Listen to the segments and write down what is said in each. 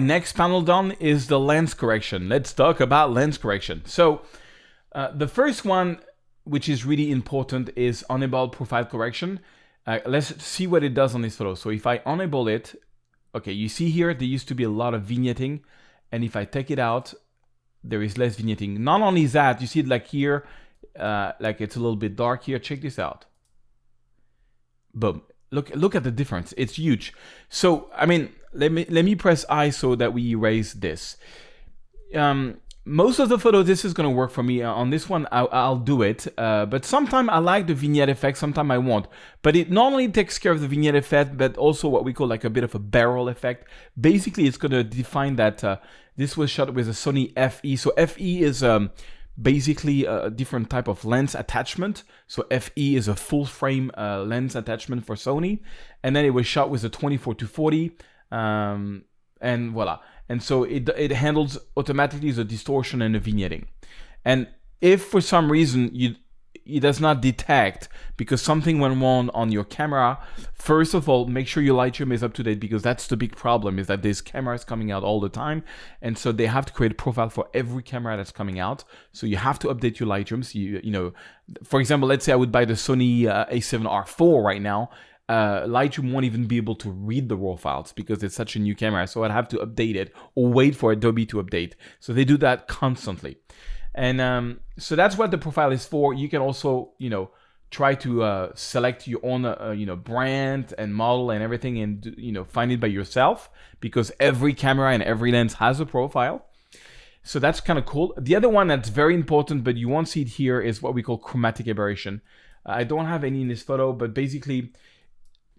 next panel down is the lens correction. Let's talk about lens correction. So the first one, which is really important, is enable profile correction. Let's see what it does on this photo. So if I enable it, okay, you see here, there used to be a lot of vignetting. And if I take it out, there is less vignetting. Not only that, you see it like here, like it's a little bit dark here. Check this out. Boom. Look at the difference. It's huge. So, I mean, let me press I so that we erase this. Most of the photos, this is going to work for me. On this one, I'll do it. But sometimes I like the vignette effect, sometimes I won't. But it not only takes care of the vignette effect, but also what we call like a bit of a barrel effect. Basically, it's going to define that this was shot with a Sony FE. So FE is basically a different type of lens attachment. So FE is a full frame lens attachment for Sony. And then it was shot with a 24-40. And voila. And so it handles automatically the distortion and the vignetting. And if for some reason it does not detect because something went wrong on your camera, first of all, make sure your Lightroom is up to date, because that's the big problem, is that there's cameras coming out all the time. And so they have to create a profile for every camera that's coming out. So you have to update your Lightroom. So you know, for example, let's say I would buy the Sony a7R4 right now. Lightroom won't even be able to read the raw files because it's such a new camera. So I'd have to update it or wait for Adobe to update. So they do that constantly. And so that's what the profile is for. You can also, you know, try to select your own, you know, brand and model and everything, and, you know, find it by yourself, because every camera and every lens has a profile. So that's kind of cool. The other one that's very important, but you won't see it here, is what we call chromatic aberration. I don't have any in this photo, but basically,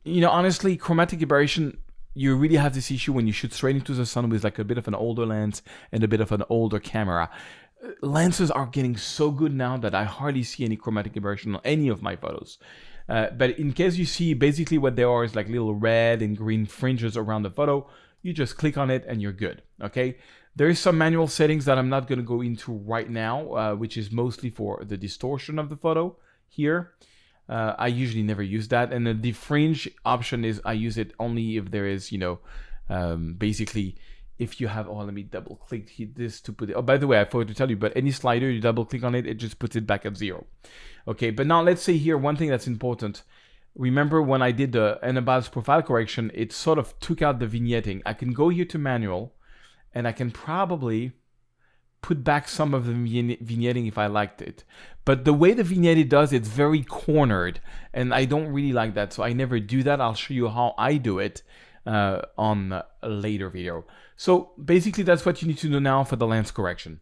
you know, honestly, chromatic aberration, you really have this issue when you shoot straight into the sun with like a bit of an older lens and a bit of an older camera. Lenses are getting so good now that I hardly see any chromatic aberration on any of my photos. But in case you see, basically what there are is like little red and green fringes around the photo, you just click on it and you're good, okay? There is some manual settings that I'm not gonna go into right now, which is mostly for the distortion of the photo here. I usually never use that. And the fringe option is I use it only if there is, you know, basically if you have, oh, let me double click this to put it. Oh, by the way, I forgot to tell you, but any slider, you double click on it, it just puts it back at 0. Okay, but now let's say here, one thing that's important. Remember when I did the unbalanced profile correction, it sort of took out the vignetting. I can go here to manual and I can probably put back some of the vignetting if I liked it. But the way the vignette does, it's very cornered, and I don't really like that, so I never do that. I'll show you how I do it on a later video. So basically that's what you need to do now for the lens correction.